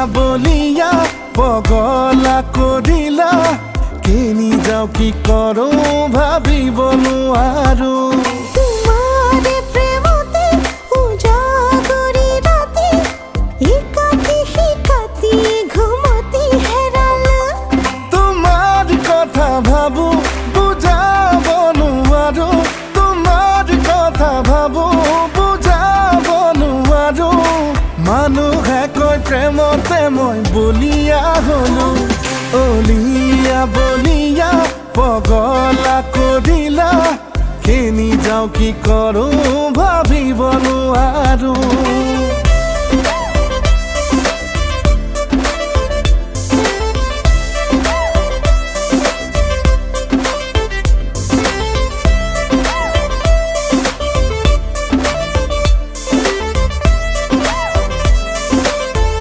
বলিয়া পগলা করিলা কেনি যাও কি করো ভাবিব নোৱাৰো তোমারে প্রেমতে উজাগরি রাতে একাকি শিকাতি ঘুমতি হেরাল তোমার কথা ভাবো বুঝাব নোৱাৰো তোমার কথা ভাবো বুঝাব নোৱাৰো মানুহে কয় প্ৰেমতে মই বলিয়া হলো অলিয়া বলিয়া পগলা করিলা কেনি যাও কি করো ভাবিব নোৱাৰো